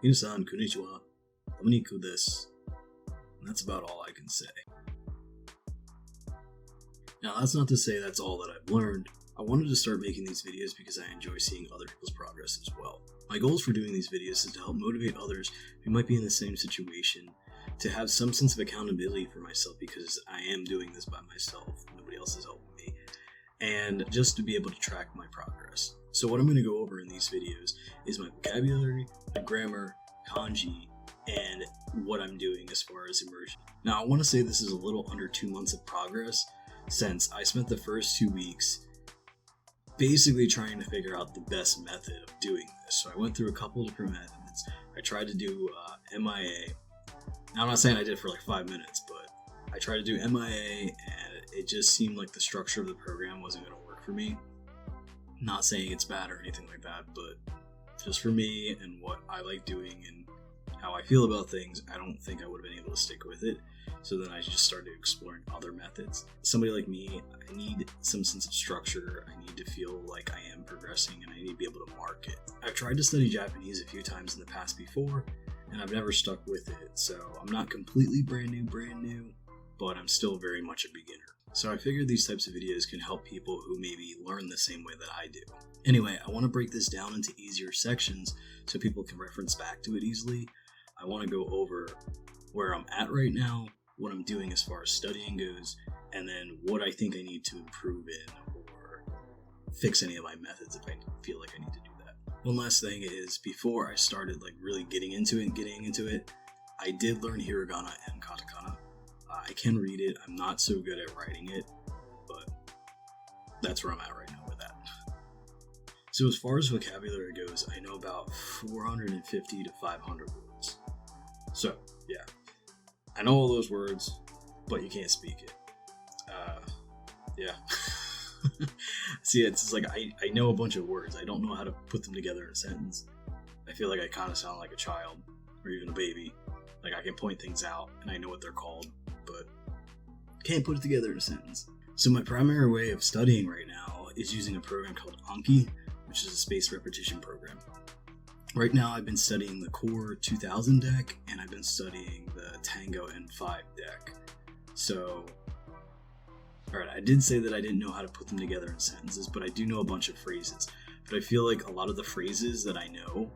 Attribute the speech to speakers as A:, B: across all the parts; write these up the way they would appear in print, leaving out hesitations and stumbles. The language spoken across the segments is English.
A: Minasan, konnichiwa. Dominiku desu. And that's about all I can say. Now, that's not to say that's all that I've learned. I wanted to start making these videos because I enjoy seeing other people's progress as well. My goals for doing these videos is to help motivate others who might be in the same situation, to have some sense of accountability for myself because I am doing this by myself. Nobody else is helping me. And just to be able to track my progress. So what I'm going to go over in these videos is my vocabulary, my grammar, kanji, and what I'm doing as far as immersion. Now, I want to say this is a little under 2 months of progress, since I spent the first 2 weeks basically trying to figure out the best method of doing this. So I went through a couple different methods. I tried to do MIA. Now, I'm not saying I did it for like 5 minutes, but I tried to do MIA and it just seemed like the structure of the program wasn't going to work for me. Not saying it's bad or anything like that, but just for me and what I like doing and how I feel about things, I don't think I would have been able to stick with it. So then I just started exploring other methods. Somebody like me, I need some sense of structure. I need to feel like I am progressing and I need to be able to mark it. I've tried to study Japanese a few times in the past before, and I've never stuck with it. So I'm not completely brand new, but I'm still very much a beginner. So I figured these types of videos can help people who maybe learn the same way that I do. Anyway, I want to break this down into easier sections so people can reference back to it easily. I want to go over where I'm at right now, what I'm doing as far as studying goes, and then what I think I need to improve in or fix any of my methods if I feel like I need to do that. One last thing is, before I started like really getting into it, I did learn hiragana and katakana. I can read it. I'm not so good at writing it, but that's where I'm at right now with that. So as far as vocabulary goes, I know about 450 to 500 words. So yeah, I know all those words, but you can't speak it. Yeah. See, it's just like I know a bunch of words. I don't know how to put them together in a sentence. I feel like I kind of sound like a child or even a baby. Like I can point things out and I know what they're called, but can't put it together in a sentence. So my primary way of studying right now is using a program called Anki, which is a spaced repetition program. Right now I've been studying the Core 2000 deck and I've been studying the Tango N5 deck. So, alright, I did say that I didn't know how to put them together in sentences, but I do know a bunch of phrases. But I feel like a lot of the phrases that I know,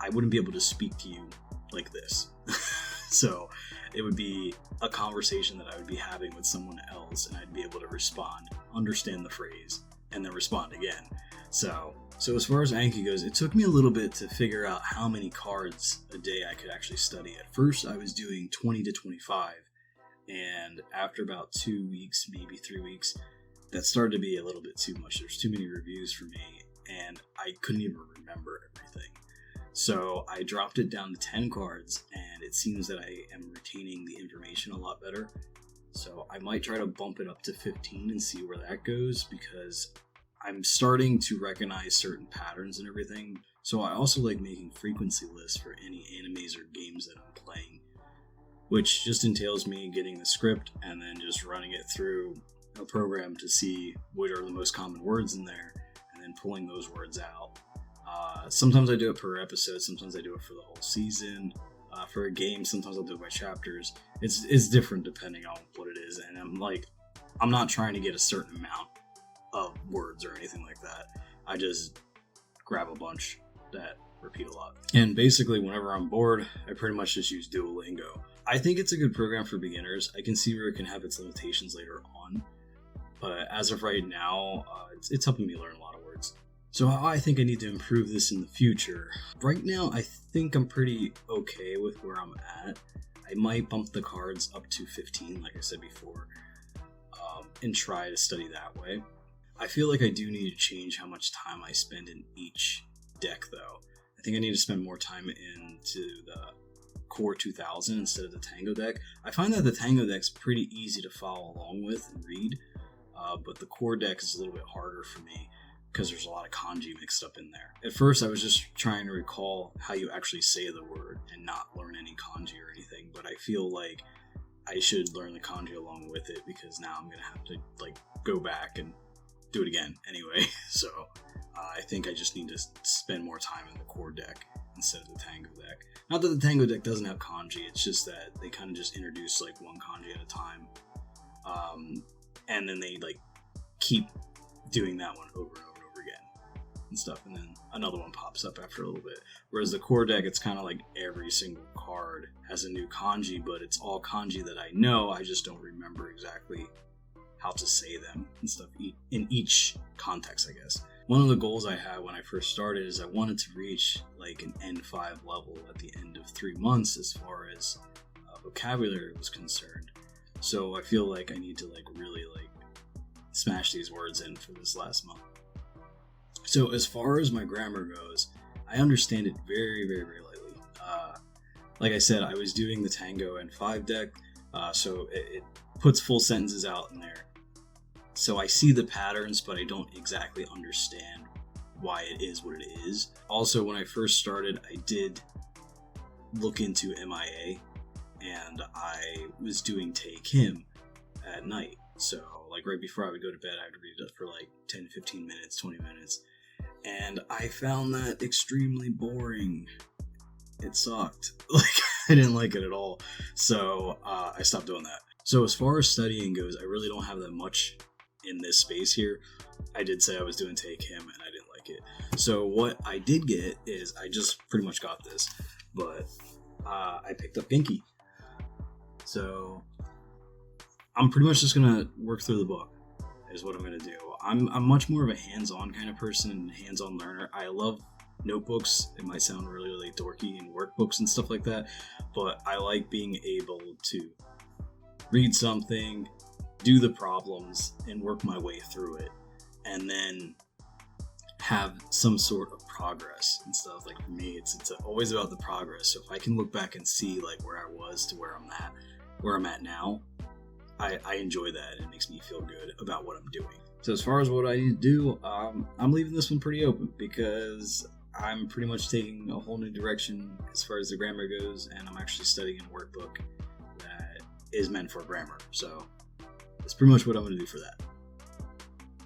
A: I wouldn't be able to speak to you like this. So it would be a conversation that I would be having with someone else and I'd be able to respond, understand the phrase, and then respond again. So as far as Anki goes, it took me a little bit to figure out how many cards a day I could actually study. At first I was doing 20 to 25, and after about 2 weeks, maybe 3 weeks, that started to be a little bit too much. There's too many reviews for me and I couldn't even remember everything. So I dropped it down to 10 cards, and it seems that I am retaining the information a lot better. So I might try to bump it up to 15 and see where that goes, because I'm starting to recognize certain patterns and everything. So I also like making frequency lists for any animes or games that I'm playing, which just entails me getting the script and then just running it through a program to see what are the most common words in there, and then pulling those words out. Sometimes I do it per episode, sometimes I do it for the whole season. For a game, sometimes I'll do it by chapters. It's different depending on what it is, and I'm not trying to get a certain amount of words or anything like that. I just grab a bunch that repeat a lot. And basically, whenever I'm bored, I pretty much just use Duolingo. I think it's a good program for beginners. I can see where it can have its limitations later on, but as of right now, it's helping me learn a lot of words. So how I think I need to improve this in the future. Right now, I think I'm pretty okay with where I'm at. I might bump the cards up to 15, like I said before, and try to study that way. I feel like I do need to change how much time I spend in each deck, though. I think I need to spend more time into the Core 2000 instead of the Tango deck. I find that the Tango deck's pretty easy to follow along with and read, but the Core deck is a little bit harder for me, because there's a lot of kanji mixed up in there. At first, I was just trying to recall how you actually say the word and not learn any kanji or anything, but I feel like I should learn the kanji along with it, because now I'm going to have to go back and do it again anyway. So I think I just need to spend more time in the core deck instead of the Tango deck. Not that the Tango deck doesn't have kanji, it's just that they kind of just introduce like one kanji at a time. And then they like keep doing that one over and over and over again and stuff, and then another one pops up after a little bit. Whereas the core deck, it's kind of like every single card has a new kanji, but it's all kanji that I know, I just don't remember exactly how to say them and stuff in each context, I guess. One of the goals I had when I first started is I wanted to reach like an N5 level at the end of 3 months as far as vocabulary was concerned. So I feel like I need to like really like smash these words in for this last month. So as far as my grammar goes, I understand it very, very, very lightly. Like I said, I was doing the Tango N5 deck, so it puts full sentences out in there. So I see the patterns, but I don't exactly understand why it is what it is. Also, when I first started, I did look into MIA, and I was doing Take Him at night. So like right before I would go to bed, I would read it for like 10, 15 minutes, 20 minutes. And I found that extremely boring. It sucked. Like, I didn't like it at all. So I stopped doing that. So as far as studying goes, I really don't have that much in this space here. I did say I was doing Take Him, and I didn't like it. So what I did get is, I just pretty much got this, but I picked up Genki. So I'm pretty much just gonna work through the book is what I'm gonna do. I'm much more of a hands-on kind of person and hands-on learner. I love notebooks. It might sound really, really dorky, and workbooks and stuff like that, but I like being able to read something, do the problems, and work my way through it, and then have some sort of progress and stuff. Like for me, it's always about the progress. So if I can look back and see like where I was to where I'm at now, I enjoy that. It makes me feel good about what I'm doing. So as far as what I need to do, I'm leaving this one pretty open, because I'm pretty much taking a whole new direction as far as the grammar goes, and I'm actually studying a workbook that is meant for grammar. So that's pretty much what I'm going to do for that.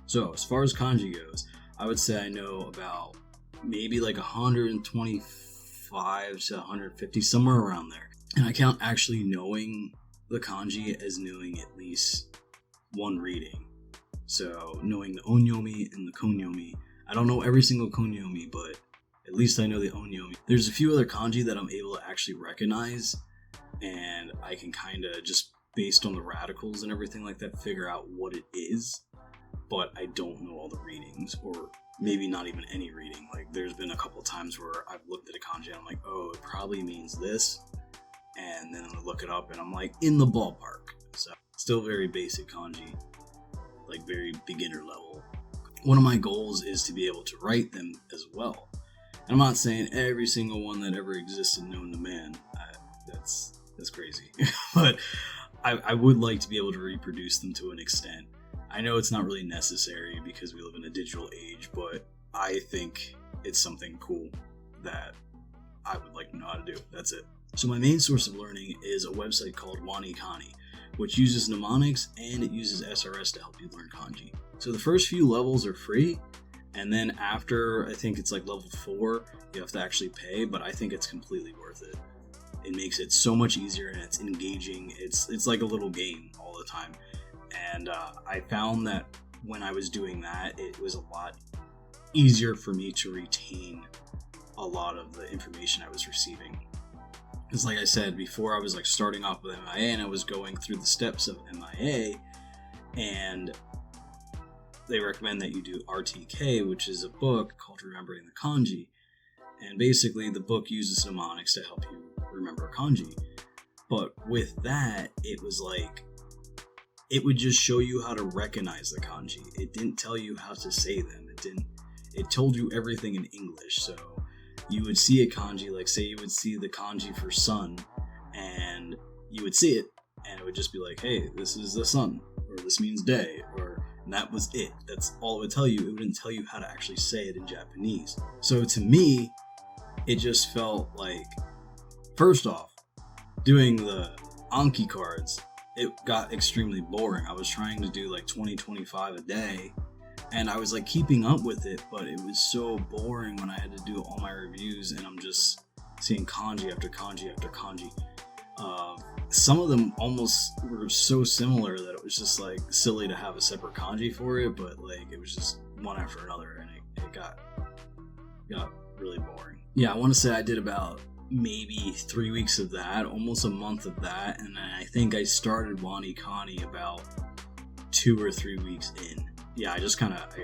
A: So as far as kanji goes, I would say I know about maybe like 125 to 150, somewhere around there. And I count actually knowing the kanji as knowing at least one reading. So knowing the onyomi and the konyomi. I don't know every single konyomi, but at least I know the onyomi. There's a few other kanji that I'm able to actually recognize, and I can kind of just based on the radicals and everything like that figure out what it is, but I don't know all the readings, or maybe not even any reading. Like there's been a couple times where I've looked at a kanji and I'm like, oh, it probably means this, and then I look it up and I'm like in the ballpark. So still very basic kanji, like very beginner level. One of my goals is to be able to write them as well. And I'm not saying every single one that ever existed known to man. That's crazy. But I would like to be able to reproduce them to an extent. I know it's not really necessary because we live in a digital age, but I think it's something cool that I would like to know how to do. That's it. So my main source of learning is a website called Wanikani, which uses mnemonics and it uses SRS to help you learn kanji. So the first few levels are free, and then after, I think it's like level 4, you have to actually pay, but I think it's completely worth it. It makes it so much easier, and it's engaging. It's like a little game all the time. And I found that when I was doing that, it was a lot easier for me to retain a lot of the information I was receiving. Because like I said, before I was like starting off with MIA, and I was going through the steps of MIA, and they recommend that you do RTK, which is a book called Remembering the Kanji. And basically the book uses mnemonics to help you remember kanji. But with that, it was like, it would just show you how to recognize the kanji. It didn't tell you how to say them. It told you everything in English. So you would see a kanji, like say you would see the kanji for sun, and you would see it, and it would just be like, hey, this is the sun, or this means day, and that was it. That's all it would tell you. It wouldn't tell you how to actually say it in Japanese. So to me, it just felt like, first off, doing the Anki cards, it got extremely boring. I was trying to do like 20, 25 a day, and I was like keeping up with it, but it was so boring when I had to do all my reviews, and I'm just seeing kanji after kanji after kanji. Some of them almost were so similar that it was just like silly to have a separate kanji for it, but like it was just one after another, and it got really boring. Yeah, I want to say I did about maybe 3 weeks of that, almost a month of that, and I think I started Wani Kani about 2 or 3 weeks in. Yeah, I just dropped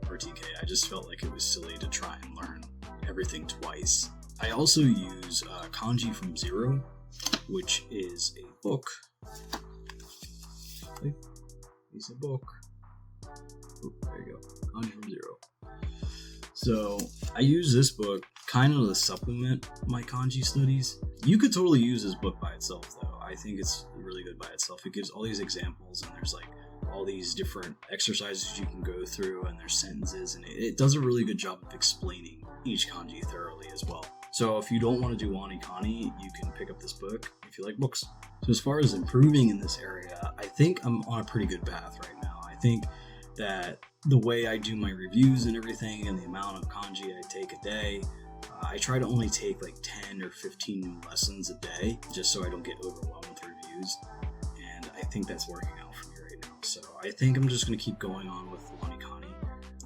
A: RTK. I just felt like it was silly to try and learn everything twice. I also use Kanji from Zero, which is a book. It's a book. Oh, there you go. Kanji from Zero. So I use this book kind of to supplement my kanji studies. You could totally use this book by itself, though. I think it's really good by itself. It gives all these examples, and there's like all these different exercises you can go through, and there's sentences, and it does a really good job of explaining each kanji thoroughly as well. So if you don't want to do Wani Kani, you can pick up this book if you like books. So as far as improving in this area, I think I'm on a pretty good path right now. I think that the way I do my reviews and everything, and the amount of kanji I take a day, I try to only take like 10 or 15 new lessons a day, just so I don't get overwhelmed with reviews. And I think that's working out for me right now. So I think I'm just going to keep going on with Wani Kani,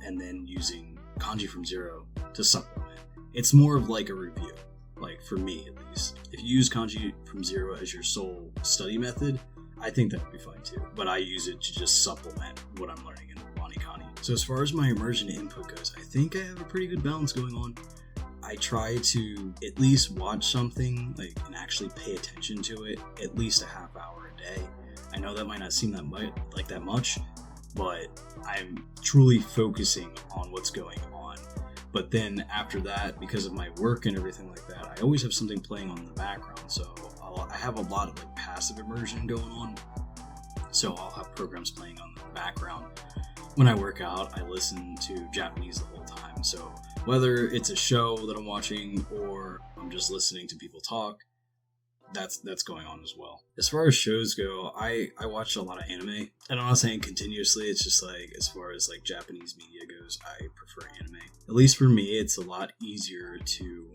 A: and then using Kanji from Zero to supplement. It's more of like a review, like for me at least. If you use Kanji from Zero as your sole study method, I think that would be fine too. But I use it to just supplement what I'm learning in Wani Kani. So as far as my immersion input goes, I think I have a pretty good balance going on. I try to at least watch something like and actually pay attention to it at least a half hour a day. I know that might not seem that much, but I'm truly focusing on what's going on. But then after that, because of my work and everything like that, I always have something playing on in the background. So I have a lot of like passive immersion going on. So I'll have programs playing on the background. When I work out, I listen to Japanese the whole time. So whether it's a show that I'm watching or I'm just listening to people talk, that's going on as well. As far as shows go, I watch a lot of anime, and I'm not saying continuously. It's just like as far as like Japanese media goes, I prefer anime. At least for me, it's a lot easier to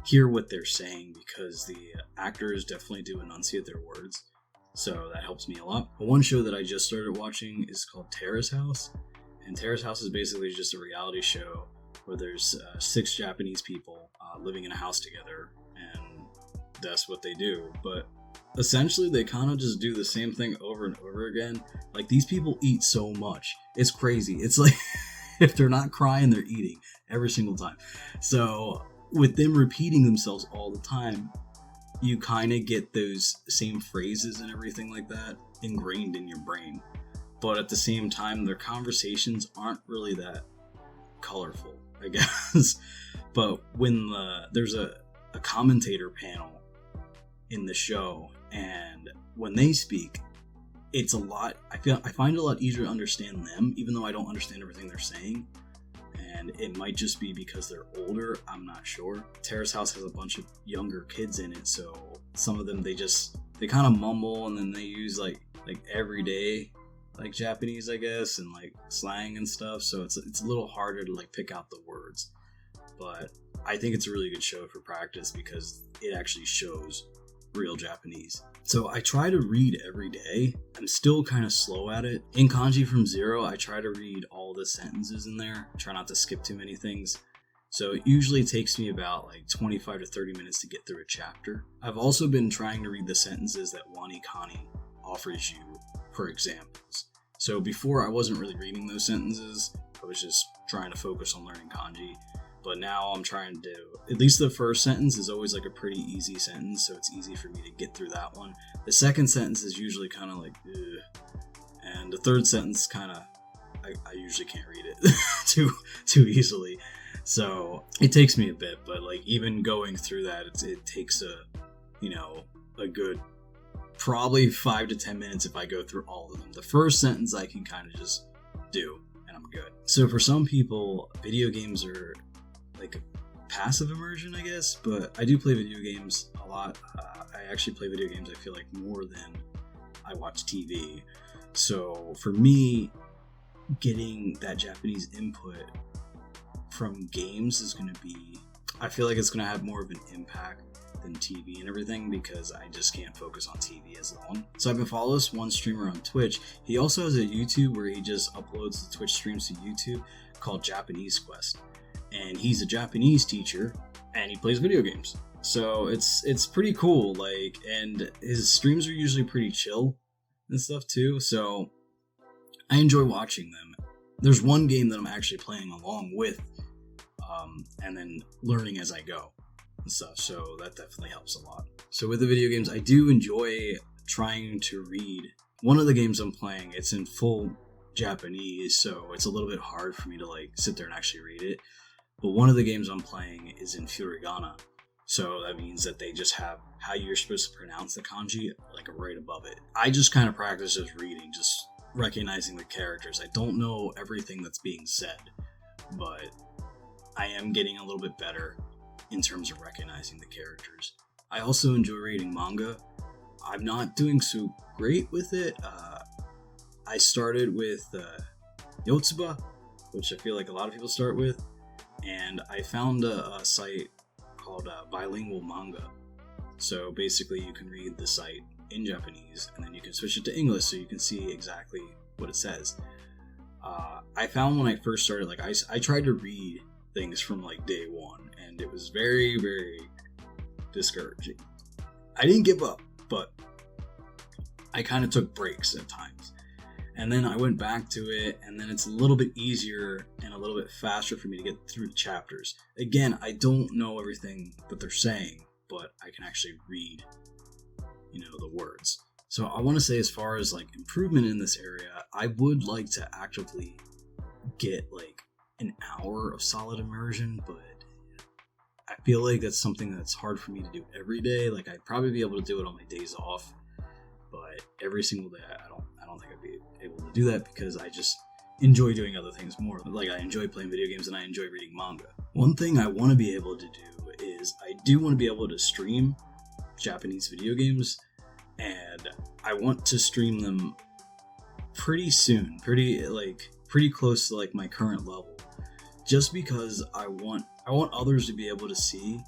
A: hear what they're saying because the actors definitely do enunciate their words, so that helps me a lot. But one show that I just started watching is called Terrace House, and Terrace House is basically just a reality show where there's 6 Japanese people living in a house together, and that's what they do. But essentially they kind of just do the same thing over and over again. Like, these people eat so much, it's crazy. It's like if they're not crying, they're eating every single time. So with them repeating themselves all the time, you kind of get those same phrases and everything like that ingrained in your brain. But at the same time, their conversations aren't really that colorful, I guess. But when there's a commentator panel in the show, and when they speak, it's a lot. I find it a lot easier to understand them, even though I don't understand everything they're saying. And it might just be because they're older, I'm not sure. Terrace House has a bunch of younger kids in it, so some of them they kind of mumble, and then they use like everyday like Japanese, I guess, and like slang and stuff. So it's a little harder to like pick out the words. But I think it's a really good show for practice because it actually shows real Japanese. So I try to read every day. I'm still kind of slow at it. In Kanji from Zero, I try to read all the sentences in there. I try not to skip too many things. So it usually takes me about like 25 to 30 minutes to get through a chapter. I've also been trying to read the sentences that Wani Kani offers you for examples. So before, I wasn't really reading those sentences. I was just trying to focus on learning kanji. But now I'm trying to, at least the first sentence is always like a pretty easy sentence, so it's easy for me to get through that one. The second sentence is usually kind of like, ugh. And the third sentence kind of, I usually can't read it too easily. So it takes me a bit, but like even going through that, it takes a good probably 5 to 10 minutes if I go through all of them. The first sentence I can kind of just do, and I'm good. So for some people, video games are like a passive immersion, I guess, but I do play video games a lot. I actually play video games, I feel like, more than I watch TV. So for me, getting that Japanese input from games is going to be, I feel like it's going to have more of an impact than TV and everything, because I just can't focus on TV as long. So I've been following this one streamer on Twitch. He also has a YouTube where he just uploads the Twitch streams to YouTube called Japanese Quest. And he's a Japanese teacher and he plays video games. So it's pretty cool, like, and his streams are usually pretty chill and stuff too. So I enjoy watching them. There's one game that I'm actually playing along with, and then learning as I go and stuff, so that definitely helps a lot. So with the video games, I do enjoy trying to read. One of the games I'm playing, it's in full Japanese, so it's a little bit hard for me to like sit there and actually read it. But one of the games I'm playing is in furigana, so that means that they just have how you're supposed to pronounce the kanji like right above it. I just kind of practice just reading, just recognizing the characters. I don't know everything that's being said, but I am getting a little bit better in terms of recognizing the characters. I also enjoy reading manga. I'm not doing so great with it. I started with Yotsuba, which I feel like a lot of people start with, and I found a site called Bilingual Manga. So basically you can read the site in Japanese and then you can switch it to English so you can see exactly what it says. I found when I first started, like I tried to read things from like day one, and it was very, very discouraging. I didn't give up, but I kind of took breaks at times. And then I went back to it, and then it's a little bit easier and a little bit faster for me to get through the chapters. Again, I don't know everything that they're saying, but I can actually read, the words. So I want to say, as far as like improvement in this area, I would like to actively get like an hour of solid immersion, but I feel like that's something that's hard for me to do every day. Like, I'd probably be able to do it on my days off, but every single day I don't think I'd be able to do that, because I just enjoy doing other things more. Like, I enjoy playing video games and I enjoy reading manga. One thing I want to be able to do is I do want to be able to stream Japanese video games, and I want to stream them pretty soon, pretty close to like my current level, just because I want others to be able to see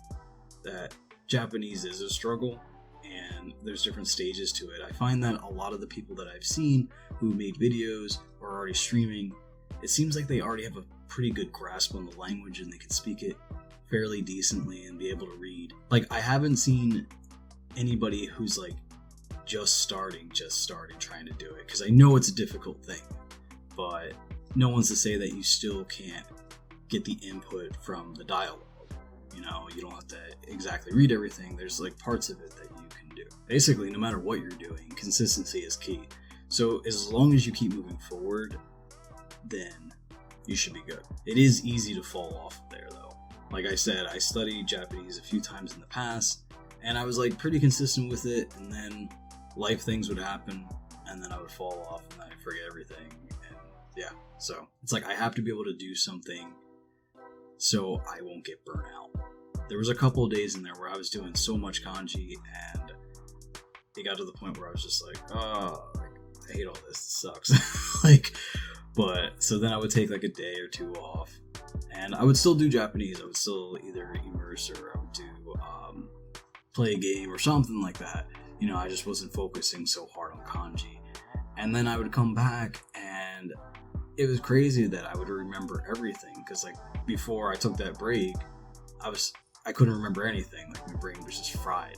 A: that Japanese is a struggle and there's different stages to it. I find that a lot of the people that I've seen who made videos or are already streaming, it seems like they already have a pretty good grasp on the language and they can speak it fairly decently and be able to read. Like, I haven't seen anybody who's like just starting trying to do it, because I know it's a difficult thing, but no one's to say that you still can't get the input from the dialogue. You don't have to exactly read everything. There's like parts of it that you can do. Basically, no matter what you're doing, consistency is key. So as long as you keep moving forward, then you should be good. It is easy to fall off there though. Like I said, I studied Japanese a few times in the past, and I was like pretty consistent with it, and then life things would happen, and then I would fall off, and then I'd forget everything, and yeah. So it's like I have to be able to do something so I won't get burnt out. There was a couple of days in there where I was doing so much kanji, and it got to the point where I was just like, oh, I hate all this, it sucks. But so then I would take like a day or two off, and I would still do Japanese. I would still either immerse, or I would do play a game or something like that. I just wasn't focusing so hard on kanji. And then I would come back, and it was crazy that I would remember everything, because like before I took that break, I couldn't remember anything. Like, my brain was just fried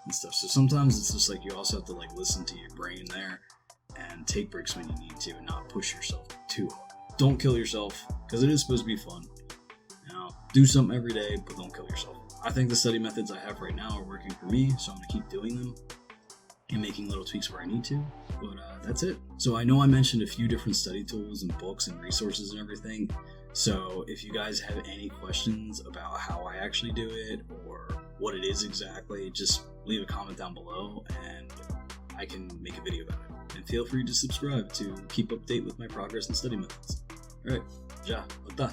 A: and stuff. So sometimes it's just like you also have to like listen to your brain there and take breaks when you need to, and not push yourself too hard. Don't kill yourself, because it is supposed to be fun. Do something every day, but don't kill yourself. I think the study methods I have right now are working for me, so I'm gonna keep doing them and making little tweaks where I need to. But that's it. So I know I mentioned a few different study tools and books and resources and everything. So if you guys have any questions about how I actually do it or what it is exactly, just leave a comment down below and I can make a video about it. And feel free to subscribe to keep update with my progress and study methods. Alright, ja, mata.